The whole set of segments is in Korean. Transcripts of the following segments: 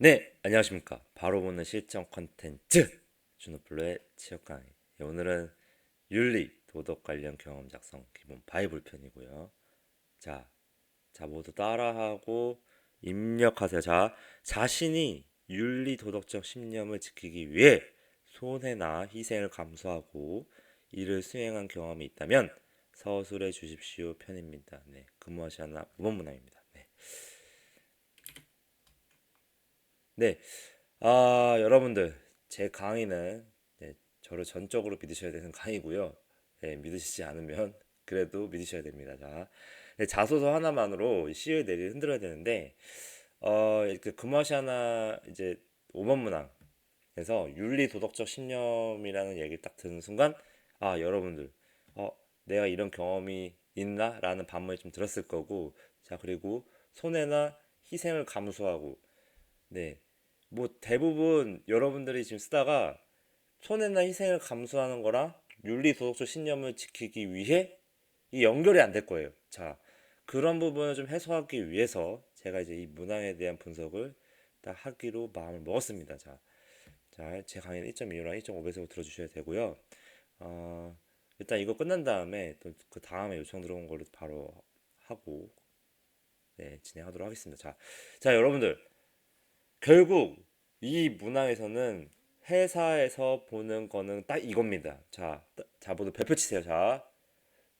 네, 안녕하십니까. 바로 보는 실전 컨텐츠 준호플로의 취업 강의. 오늘은 윤리, 도덕 관련 경험 작성 기본 바이블 편이고요. 자, 모두 따라하고 입력하세요. 자, 자신이 윤리, 도덕적 신념을 지키기 위해 손해나 희생을 감수하고 이를 수행한 경험이 있다면 서술해 주십시오 편입니다. 네, 근무하시 하나 5번 문항입니다. 네. 네, 여러분들, 제 강의는 네, 저를 전적으로 믿으셔야 되는 강의고요. 네, 믿으시지 않으면 그래도 믿으셔야 됩니다. 자, 네, 자소서 하나만으로 시의 내리를 흔들어야 되는데, 이렇게 금화시 하나 이제 5번 문항에서 윤리 도덕적 신념이라는 얘기를 딱 듣는 순간, 여러분들, 어, 내가 이런 경험이 있나? 라는 반문이 좀 들었을 거고, 자, 그리고 손해나 희생을 감수하고, 네. 뭐 대부분 여러분들이 지금 쓰다가 손해나 희생을 감수하는 거랑 윤리 도덕적 신념을 지키기 위해 이 연결이 안 될 거예요. 자, 그런 부분을 좀 해소하기 위해서 제가 이제 이 문항에 대한 분석을 딱 하기로 마음을 먹었습니다. 제 강의는 1.25랑 1.5배속 들어주셔야 되고요. 일단 이거 끝난 다음에 또 그 다음에 요청 들어온 거를 바로 하고 네, 진행하도록 하겠습니다. 여러분들 결국 이 문항에서는 회사에서 보는 거는 딱 이겁니다. 모두 별표 치세요. 자,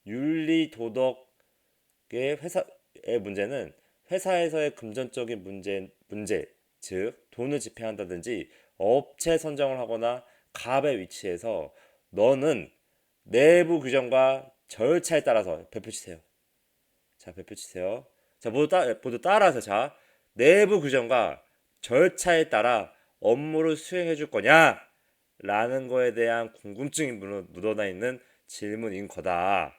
윤리 도덕의 회사의 문제는 회사에서의 금전적인 즉 돈을 집행한다든지 업체 선정을 하거나 갑의 위치에서 너는 내부 규정과 절차에 따라서 별표 치세요. 자, 별표 치세요. 자, 모두 따라서 자, 내부 규정과 절차에 따라 업무를 수행해 줄 거냐? 라는 거에 대한 궁금증이 묻어나 있는 질문인 거다.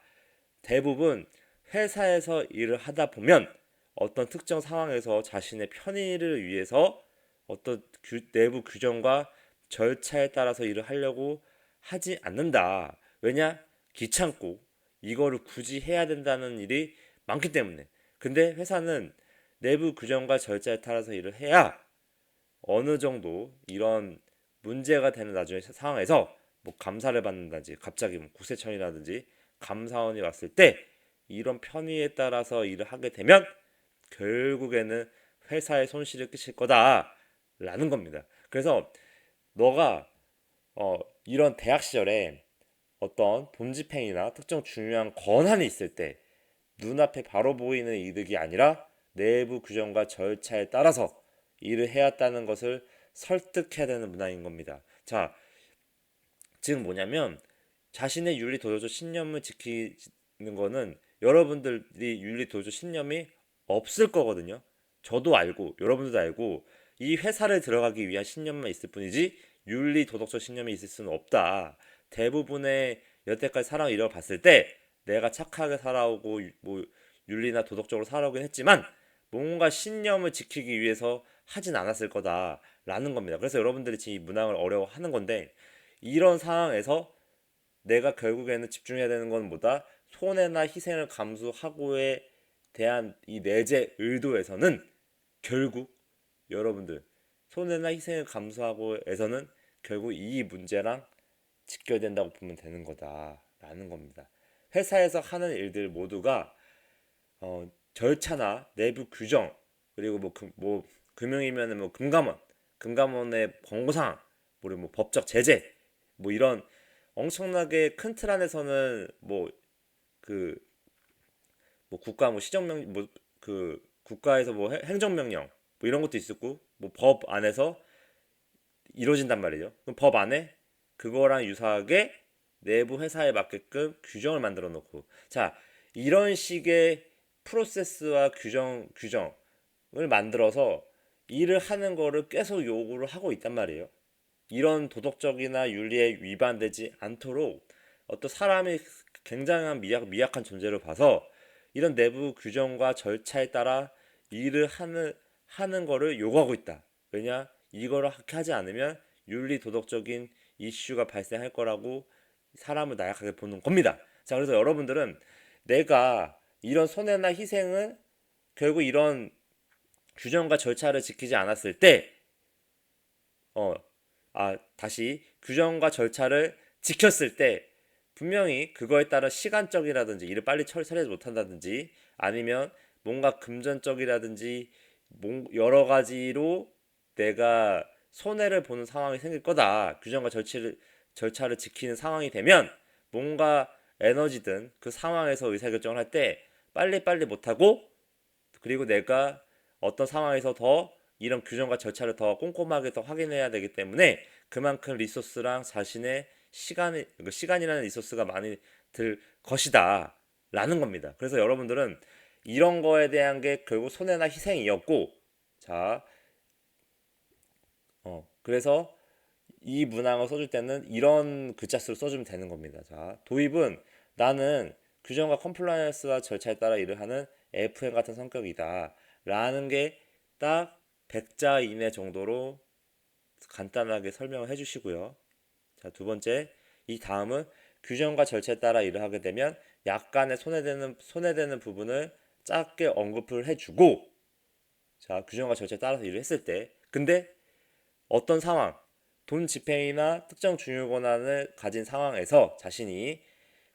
대부분 회사에서 일을 하다 보면 어떤 특정 상황에서 자신의 편의를 위해서 어떤 내부 규정과 절차에 따라서 일을 하려고 하지 않는다. 왜냐? 귀찮고 이거를 굳이 해야 된다는 일이 많기 때문에. 근데 회사는 내부 규정과 절차에 따라서 일을 해야 어느 정도 이런 문제가 되는 나중에 상황에서 뭐 감사를 받는다든지 갑자기 뭐 국세청이라든지 감사원이 왔을 때 이런 편의에 따라서 일을 하게 되면 결국에는 회사에 손실을 끼칠 거다라는 겁니다. 그래서 너가 이런 대학 시절에 어떤 본집행이나 특정 중요한 권한이 있을 때 눈앞에 바로 보이는 이득이 아니라 내부 규정과 절차에 따라서 일을 해왔다는 것을 설득해야 되는 문항인 겁니다. 자, 즉 뭐냐면 자신의 윤리 도덕적 신념을 지키는 거는 여러분들이 윤리 도덕적 신념이 없을 거거든요. 저도 알고 여러분들도 알고 이 회사를 들어가기 위한 신념만 있을 뿐이지 윤리 도덕적 신념이 있을 수는 없다. 대부분의 여태까지 살아 이뤄봤을 때 내가 착하게 살아오고 뭐 윤리나 도덕적으로 살아오긴 했지만 뭔가 신념을 지키기 위해서 하진 않았을 거다라는 겁니다. 그래서 여러분들이 지금 이 문항을 어려워하는 건데 이런 상황에서 내가 결국에는 집중해야 되는 건 뭐다? 손해나 희생을 감수하고에 대한 이 내재 의도에서는 결국 여러분들 손해나 희생을 감수하고에서는 결국 이 문제랑 지켜야 된다고 보면 되는 거다라는 겁니다. 회사에서 하는 일들 모두가 절차나 내부 규정 그리고 뭐 금융이면은 뭐 금감원의 권고사항 그리고 뭐 법적 제재 뭐 이런 엄청나게 큰 틀 안에서는 그 뭐 국가 뭐 시정명 뭐 그 국가에서 뭐 행정명령 뭐 이런 것도 있었고 뭐 법 안에서 이루어진단 말이죠. 그럼 법 안에 그거랑 유사하게 내부 회사에 맞게끔 규정을 만들어 놓고 이런 식의 프로세스와 규정을 만들어서 일을 하는 거를 계속 요구를 하고 있단 말이에요. 이런 도덕적이나 윤리에 위반되지 않도록 어떤 사람이 굉장한 미약한 존재로 봐서 이런 내부 규정과 절차에 따라 일을 하는 거를 요구하고 있다. 왜냐? 이거를 하지 않으면 윤리 도덕적인 이슈가 발생할 거라고 사람을 나약하게 보는 겁니다. 자, 그래서 여러분들은 내가 이런 손해나 희생을 결국 이런 규정과 절차를 지키지 않았을 때 다시 규정과 절차를 지켰을 때 분명히 그거에 따라 시간적이라든지 일을 빨리 처리하지 못한다든지 아니면 뭔가 금전적이라든지 여러 가지로 내가 손해를 보는 상황이 생길 거다. 규정과 절차를 지키는 상황이 되면 뭔가 에너지든 그 상황에서 의사결정을 할 때 빨리빨리 못하고 그리고 내가 어떤 상황에서 더 이런 규정과 절차를 더 꼼꼼하게 더 확인해야 되기 때문에 그만큼 리소스랑 자신의 시간이라는 리소스가 많이 들 것이다 라는 겁니다. 그래서 여러분들은 이런 거에 대한 게 결국 손해나 희생이었고 자, 그래서 이 문항을 써줄 때는 이런 글자 수를 써주면 되는 겁니다. 자, 도입은 나는 규정과 컴플라이언스와 절차에 따라 일을 하는 FM 같은 성격이다 라는 게 딱 100자 이내 정도로 간단하게 설명을 해주시고요. 자, 두 번째, 이 다음은 규정과 절차에 따라 일을 하게 되면 약간의 손해되는 부분을 짧게 언급을 해주고, 자, 규정과 절차에 따라서 일을 했을 때, 근데 어떤 상황, 돈 집행이나 특정 중요 권한을 가진 상황에서 자신이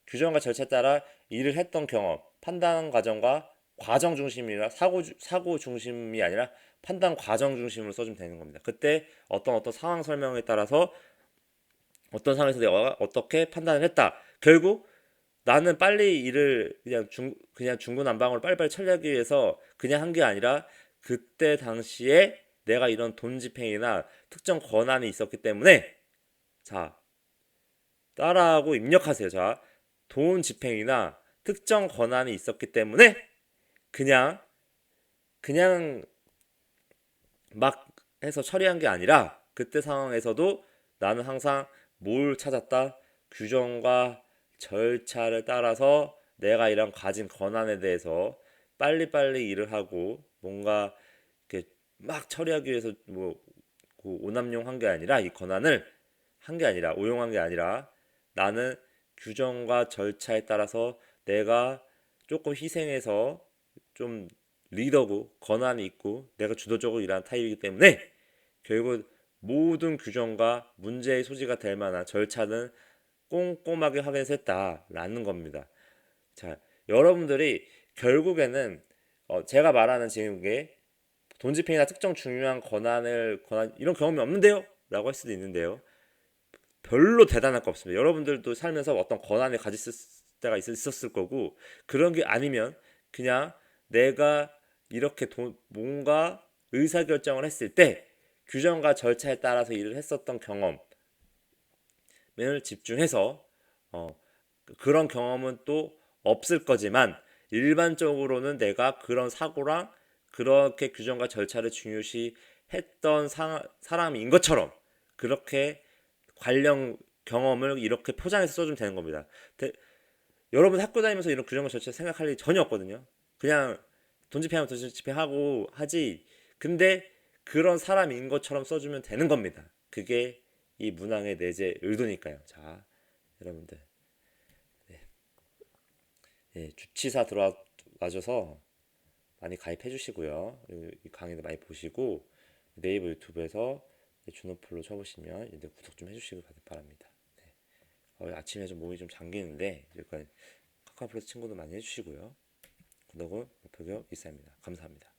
규정과 절차에 따라 일을 했던 경험, 판단 과정과 과정 중심이라 사고 중심이 아니라 판단 과정 중심으로 써주면 되는 겁니다. 그때 어떤 상황 설명에 따라서 어떤 상황에서 내가 어떻게 판단을 했다. 결국 나는 빨리 일을 그냥 중구난방으로 빨리빨리 처리하기 위해서 그냥 한 게 아니라 그때 당시에 내가 이런 돈 집행이나 특정 권한이 있었기 때문에 자 따라하고 입력하세요. 자, 돈 집행이나 특정 권한이 있었기 때문에 그냥 그냥 막 해서 처리한 게 아니라 그때 상황에서도 나는 항상 뭘 찾았다? 규정과 절차를 따라서 내가 이런 가진 권한에 대해서 빨리빨리 일을 하고 뭔가 이렇게 막 처리하기 위해서 그 오남용 한 게 아니라 이 권한을 한 게 아니라 오용한 게 아니라 나는 규정과 절차에 따라서 내가 조금 희생해서 좀 리더고 권한이 있고 내가 주도적으로 일하는 타입이기 때문에 결국 모든 규정과 문제의 소지가 될 만한 절차는 꼼꼼하게 확인해서 했다라는 겁니다. 자, 여러분들이 결국에는 제가 말하는 지금 게 돈집행이나 특정 중요한 권한 이런 경험이 없는데요? 라고 할 수도 있는데요. 별로 대단할 거 없습니다. 여러분들도 살면서 어떤 권한을 가졌을 때가 있었을 거고 그런 게 아니면 그냥 내가 이렇게 뭔가 의사결정을 했을 때 규정과 절차에 따라서 일을 했었던 경험을 집중해서 그런 경험은 또 없을 거지만 일반적으로는 내가 그런 사고랑 그렇게 규정과 절차를 중요시 했던 사람인 것처럼 그렇게 관련 경험을 이렇게 포장해서 써주면 되는 겁니다. 여러분 학교 다니면서 이런 규정과 절차 생각할 일이 전혀 없거든요. 그냥 돈 집행하면 돈 집행하고 하지. 근데 그런 사람인 것처럼 써주면 되는 겁니다. 그게 이 문항의 내재 의도니까요. 자, 여러분들 주치사 들어와줘서 많이 가입해 주시고요. 이 강의도 많이 보시고 네이버 유튜브에서 준호플로 쳐보시면 이제 구독 좀 해주시길 바랍니다. 아침에 좀 몸이 좀 잠기는데 카카오 플러스 친구도 많이 해주시고요. 구독은 목표교 이사입니다. 감사합니다.